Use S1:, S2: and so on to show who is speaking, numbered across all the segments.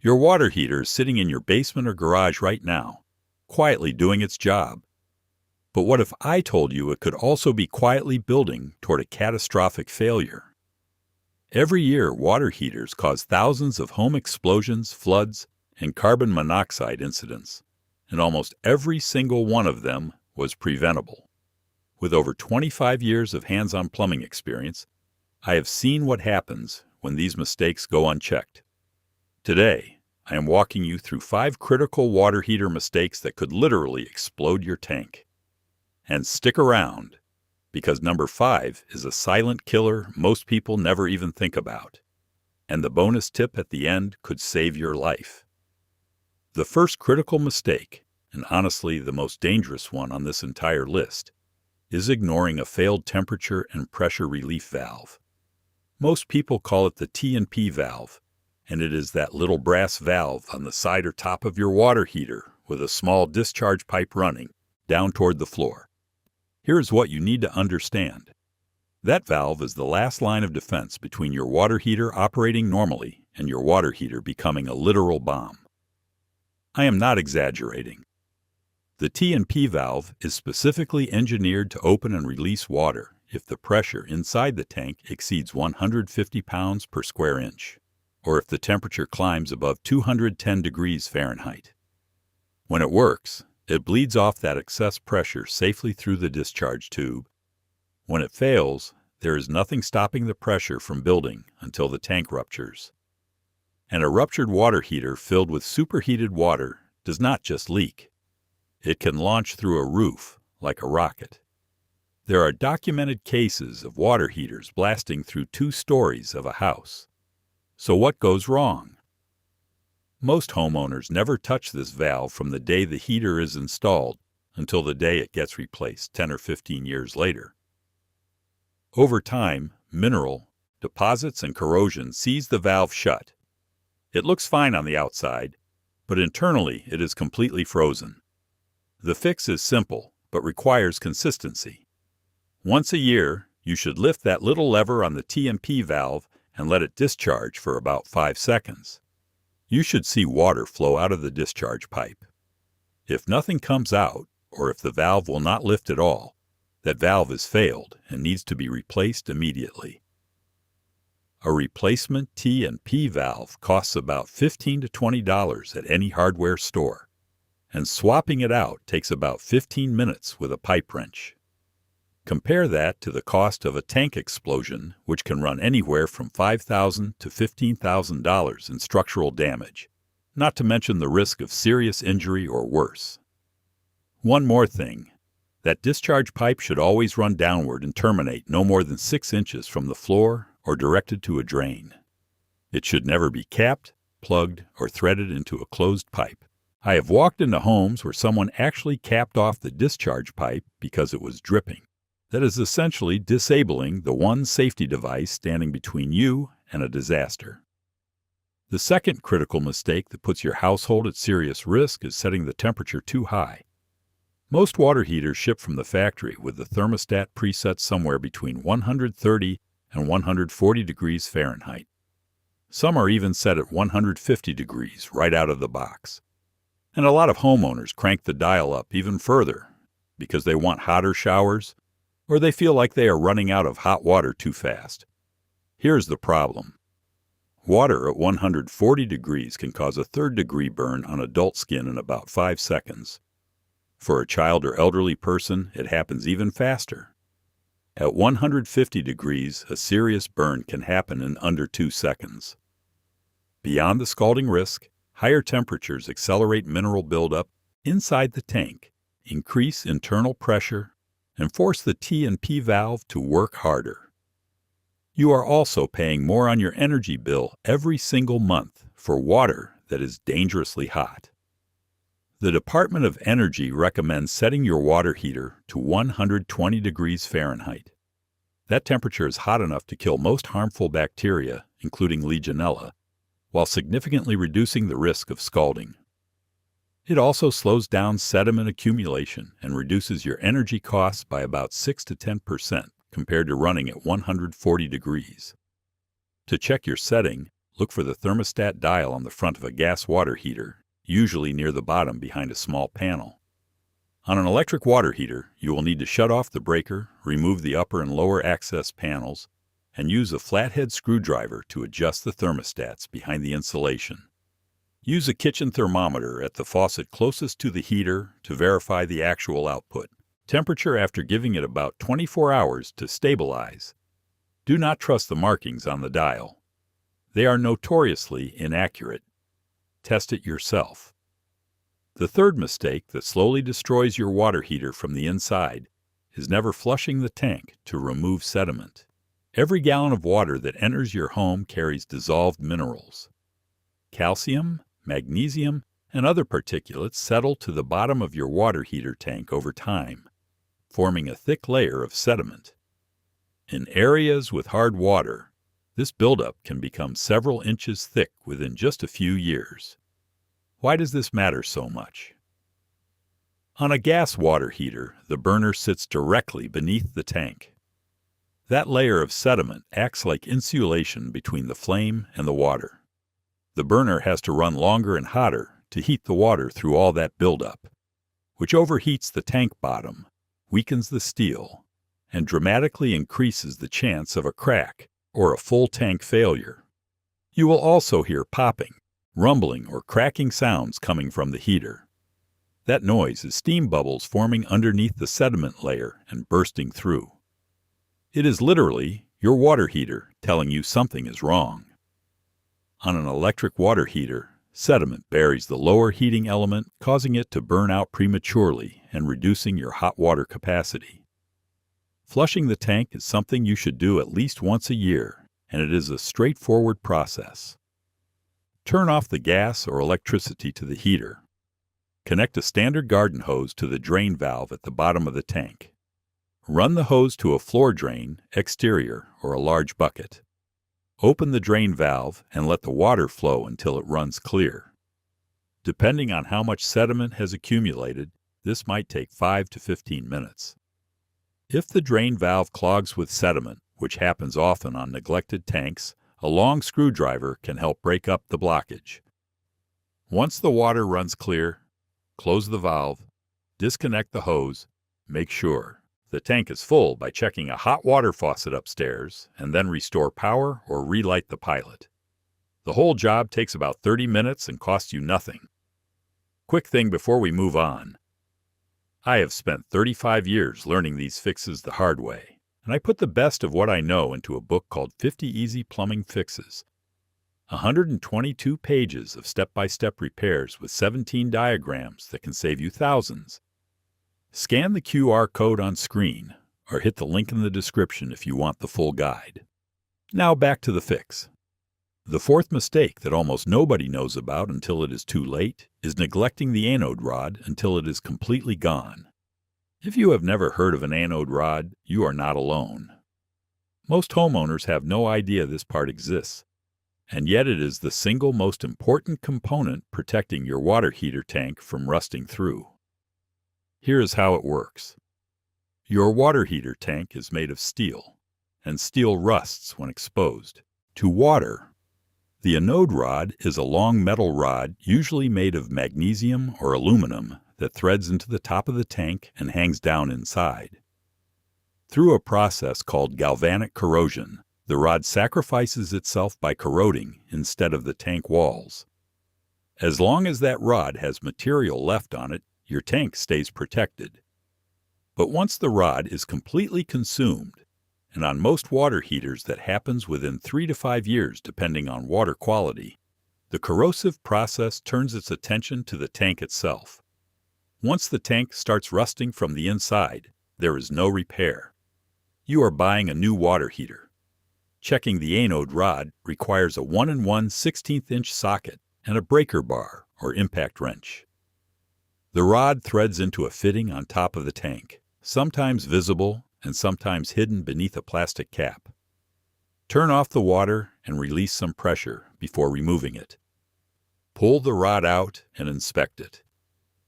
S1: Your water heater is sitting in your basement or garage right now, quietly doing its job. But what if I told you it could also be quietly building toward a catastrophic failure? Every year, water heaters cause thousands of home explosions, floods, and carbon monoxide incidents, and almost every single one of them was preventable. With over 25 years of hands-on plumbing experience, I have seen what happens when these mistakes go unchecked. Today, I am walking you through 5 critical water heater mistakes that could literally explode your tank. And stick around, because number 5 is a silent killer most people never even think about. And the bonus tip at the end could save your life. The first critical mistake, and honestly the most dangerous one on this entire list, is ignoring a failed temperature and pressure relief valve. Most people call it the T&P valve, and it is that little brass valve on the side or top of your water heater with a small discharge pipe running down toward the floor. Here's what you need to understand. That valve is the last line of defense between your water heater operating normally and your water heater becoming a literal bomb. I am not exaggerating. The T&P valve is specifically engineered to open and release water if the pressure inside the tank exceeds 150 pounds per square inch, or if the temperature climbs above 210 degrees Fahrenheit. When it works, it bleeds off that excess pressure safely through the discharge tube. When it fails, there is nothing stopping the pressure from building until the tank ruptures. And a ruptured water heater filled with superheated water does not just leak. It can launch through a roof like a rocket. There are documented cases of water heaters blasting through 2 stories of a house. So what goes wrong? Most homeowners never touch this valve from the day the heater is installed until the day it gets replaced 10 or 15 years later. Over time, mineral, deposits, and corrosion seize the valve shut. It looks fine on the outside, but internally it is completely frozen. The fix is simple, but requires consistency. Once a year, you should lift that little lever on the T&P valve and let it discharge for about 5 seconds. You should see water flow out of the discharge pipe. If nothing comes out, or if the valve will not lift at all, that valve has failed and needs to be replaced immediately. A replacement T&P valve costs about $15 to $20 at any hardware store, and swapping it out takes about 15 minutes with a pipe wrench. Compare that to the cost of a tank explosion, which can run anywhere from $5,000 to $15,000 in structural damage, not to mention the risk of serious injury or worse. One more thing. That discharge pipe should always run downward and terminate no more than 6 inches from the floor or directed to a drain. It should never be capped, plugged, or threaded into a closed pipe. I have walked into homes where someone actually capped off the discharge pipe because it was dripping. That is essentially disabling the one safety device standing between you and a disaster. The second critical mistake that puts your household at serious risk is setting the temperature too high. Most water heaters ship from the factory with the thermostat preset somewhere between 130 and 140 degrees Fahrenheit. Some are even set at 150 degrees right out of the box. And a lot of homeowners crank the dial up even further because they want hotter showers, or they feel like they are running out of hot water too fast. Here's the problem. Water at 140 degrees can cause a 3rd-degree burn on adult skin in about 5 seconds. For a child or elderly person, it happens even faster. At 150 degrees, a serious burn can happen in under 2 seconds. Beyond the scalding risk, higher temperatures accelerate mineral buildup inside the tank, increase internal pressure, and force the T&P valve to work harder. You are also paying more on your energy bill every single month for water that is dangerously hot. The Department of Energy recommends setting your water heater to 120 degrees Fahrenheit. That temperature is hot enough to kill most harmful bacteria, including Legionella, while significantly reducing the risk of scalding. It also slows down sediment accumulation and reduces your energy costs by about 6 to 10% compared to running at 140 degrees. To check your setting, Look for the thermostat dial on the front of a gas water heater, usually near the bottom behind a small panel. On an electric water heater, you will need to shut off the breaker, remove the upper and lower access panels, and use a flathead screwdriver to adjust the thermostats behind the insulation. Use a kitchen thermometer at the faucet closest to the heater to verify the actual output temperature after giving it about 24 hours to stabilize. Do not trust the markings on the dial. They are notoriously inaccurate. Test it yourself. The third mistake that slowly destroys your water heater from the inside is never flushing the tank to remove sediment. Every gallon of water that enters your home carries dissolved minerals. Calcium, magnesium, and other particulates settle to the bottom of your water heater tank over time, forming a thick layer of sediment. In areas with hard water, this buildup can become several inches thick within just a few years. Why does this matter so much? On a gas water heater, the burner sits directly beneath the tank. That layer of sediment acts like insulation between the flame and the water. The burner has to run longer and hotter to heat the water through all that buildup, which overheats the tank bottom, weakens the steel, and dramatically increases the chance of a crack or a full tank failure. You will also hear popping, rumbling, or cracking sounds coming from the heater. That noise is steam bubbles forming underneath the sediment layer and bursting through. It is literally your water heater telling you something is wrong. On an electric water heater, sediment buries the lower heating element, causing it to burn out prematurely and reducing your hot water capacity. Flushing the tank is something you should do at least once a year, and it is a straightforward process. Turn off the gas or electricity to the heater. Connect a standard garden hose to the drain valve at the bottom of the tank. Run the hose to a floor drain, exterior, or a large bucket. Open the drain valve and let the water flow until it runs clear. Depending on how much sediment has accumulated, this might take 5 to 15 minutes. If the drain valve clogs with sediment, which happens often on neglected tanks, a long screwdriver can help break up the blockage. Once the water runs clear, close the valve, disconnect the hose, make sure the tank is full by checking a hot water faucet upstairs, and then restore power or relight the pilot. The whole job takes about 30 minutes and costs you nothing. Quick thing before we move on. I have spent 35 years learning these fixes the hard way, and I put the best of what I know into a book called 50 Easy Plumbing Fixes. 122 pages of step-by-step repairs with 17 diagrams that can save you thousands. Scan the QR code on screen, or hit the link in the description if you want the full guide. Now back to the fix. The fourth mistake that almost nobody knows about until it is too late is neglecting the anode rod until it is completely gone. If you have never heard of an anode rod, you are not alone. Most homeowners have no idea this part exists, and yet it is the single most important component protecting your water heater tank from rusting through. Here is how it works. Your water heater tank is made of steel, and steel rusts when exposed to water. The anode rod is a long metal rod usually made of magnesium or aluminum that threads into the top of the tank and hangs down inside. Through a process called galvanic corrosion, the rod sacrifices itself by corroding instead of the tank walls. As long as that rod has material left on it, your tank stays protected. But once the rod is completely consumed, and on most water heaters that happens within 3 to 5 years depending on water quality, the corrosive process turns its attention to the tank itself. Once the tank starts rusting from the inside, there is no repair. You are buying a new water heater. Checking the anode rod requires a 1 1/16" socket and a breaker bar or impact wrench. The rod threads into a fitting on top of the tank, sometimes visible and sometimes hidden beneath a plastic cap. Turn off the water and release some pressure before removing it. Pull the rod out and inspect it.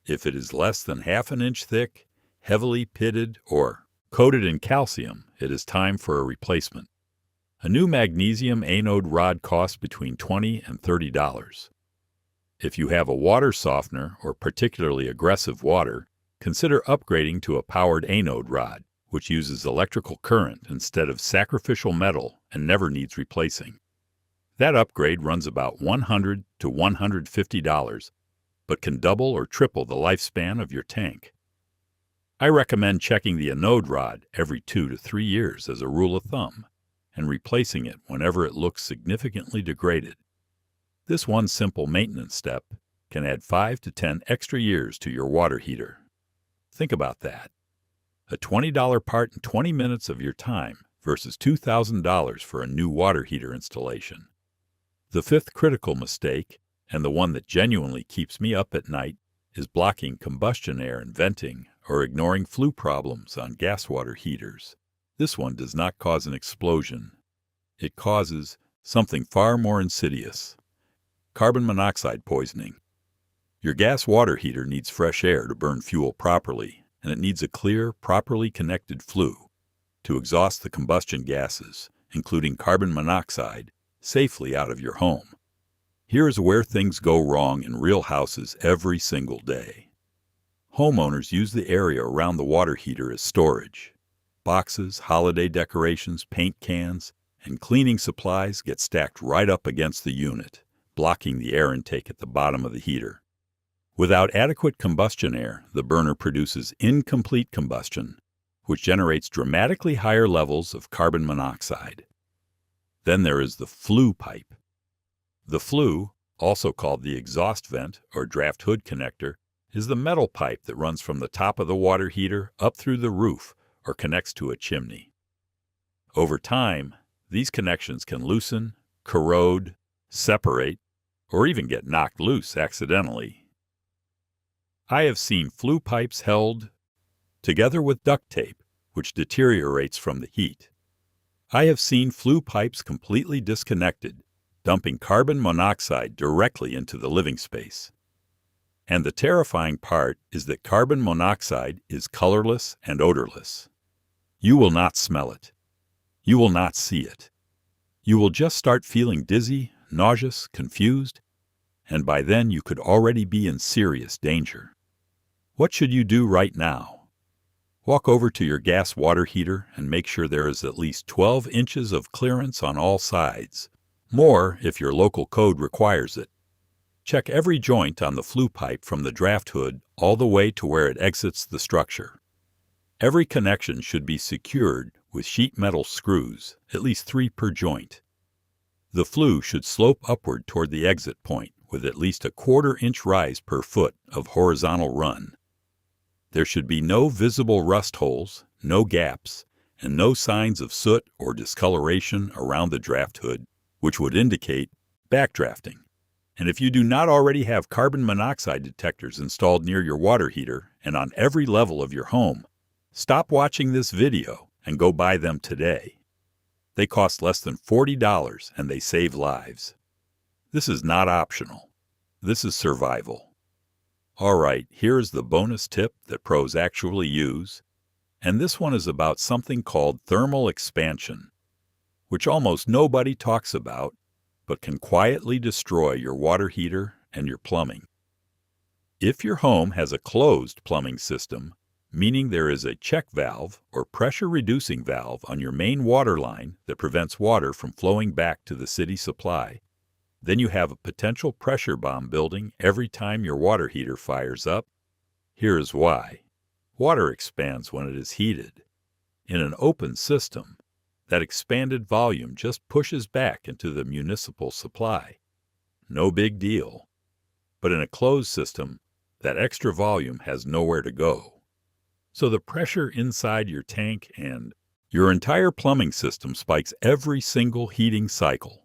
S1: If it is less than ½ an inch thick, heavily pitted, or coated in calcium, it is time for a replacement. A new magnesium anode rod costs between $20 and $30. If you have a water softener or particularly aggressive water, consider upgrading to a powered anode rod, which uses electrical current instead of sacrificial metal and never needs replacing. That upgrade runs about $100 to $150, but can double or triple the lifespan of your tank. I recommend checking the anode rod every 2 to 3 years as a rule of thumb, and replacing it whenever it looks significantly degraded. This one simple maintenance step can add 5 to 10 extra years to your water heater. Think about that. A $20 part in 20 minutes of your time versus $2,000 for a new water heater installation. The fifth critical mistake, and the one that genuinely keeps me up at night, is blocking combustion air and venting or ignoring flue problems on gas water heaters. This one does not cause an explosion. It causes something far more insidious: carbon monoxide poisoning. Your gas water heater needs fresh air to burn fuel properly, and it needs a clear, properly connected flue to exhaust the combustion gases, including carbon monoxide, safely out of your home. Here is where things go wrong in real houses every single day. Homeowners use the area around the water heater as storage. Boxes, holiday decorations, paint cans, and cleaning supplies get stacked right up against the unit, blocking the air intake at the bottom of the heater. Without adequate combustion air, the burner produces incomplete combustion, which generates dramatically higher levels of carbon monoxide. Then there is the flue pipe. The flue, also called the exhaust vent or draft hood connector, is the metal pipe that runs from the top of the water heater up through the roof or connects to a chimney. Over time, these connections can loosen, corrode, separate, or even get knocked loose accidentally. I have seen flue pipes held together with duct tape, which deteriorates from the heat. I have seen flue pipes completely disconnected, dumping carbon monoxide directly into the living space. And the terrifying part is that carbon monoxide is colorless and odorless. You will not smell it. You will not see it. You will just start feeling dizzy, nauseous, confused, and by then you could already be in serious danger. What should you do right now? Walk over to your gas water heater and make sure there is at least 12 inches of clearance on all sides, more if your local code requires it. Check every joint on the flue pipe from the draft hood all the way to where it exits the structure. Every connection should be secured with sheet metal screws, at least 3 per joint. The flue should slope upward toward the exit point with at least a 1/4 inch rise per foot of horizontal run. There should be no visible rust holes, no gaps, and no signs of soot or discoloration around the draft hood, which would indicate backdrafting. And if you do not already have carbon monoxide detectors installed near your water heater and on every level of your home, stop watching this video and go buy them today. They cost less than $40 and they save lives. This is not optional. This is survival. All right, here is the bonus tip that pros actually use, and this one is about something called thermal expansion, which almost nobody talks about, but can quietly destroy your water heater and your plumbing. If your home has a closed plumbing system, meaning there is a check valve or pressure-reducing valve on your main water line that prevents water from flowing back to the city supply, then you have a potential pressure bomb building every time your water heater fires up. Here is why. Water expands when it is heated. In an open system, that expanded volume just pushes back into the municipal supply. No big deal. But in a closed system, that extra volume has nowhere to go. So the pressure inside your tank and your entire plumbing system spikes every single heating cycle.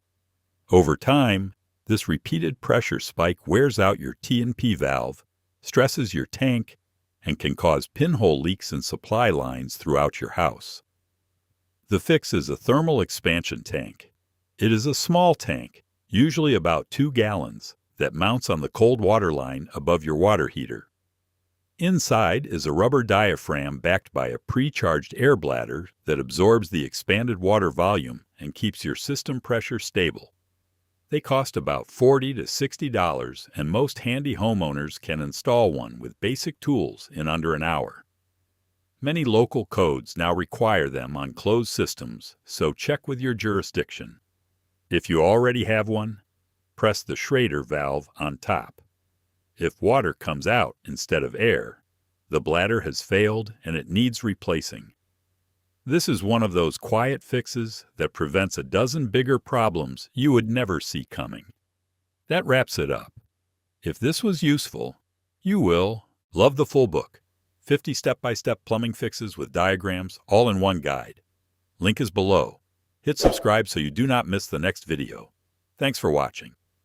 S1: Over time, this repeated pressure spike wears out your T&P valve, stresses your tank, and can cause pinhole leaks in supply lines throughout your house. The fix is a thermal expansion tank. It is a small tank, usually about 2 gallons, that mounts on the cold water line above your water heater. Inside is a rubber diaphragm backed by a pre-charged air bladder that absorbs the expanded water volume and keeps your system pressure stable. They cost about $40 to $60, and most handy homeowners can install one with basic tools in under an hour. Many local codes now require them on closed systems, so check with your jurisdiction. If you already have one, press the Schrader valve on top. If water comes out instead of air, the bladder has failed and it needs replacing. This is one of those quiet fixes that prevents a dozen bigger problems you would never see coming. That wraps it up. If this was useful, you will love the full book. 50 step-by-step plumbing fixes with diagrams, all in one guide. Link is below. Hit subscribe so you do not miss the next video. Thanks for watching.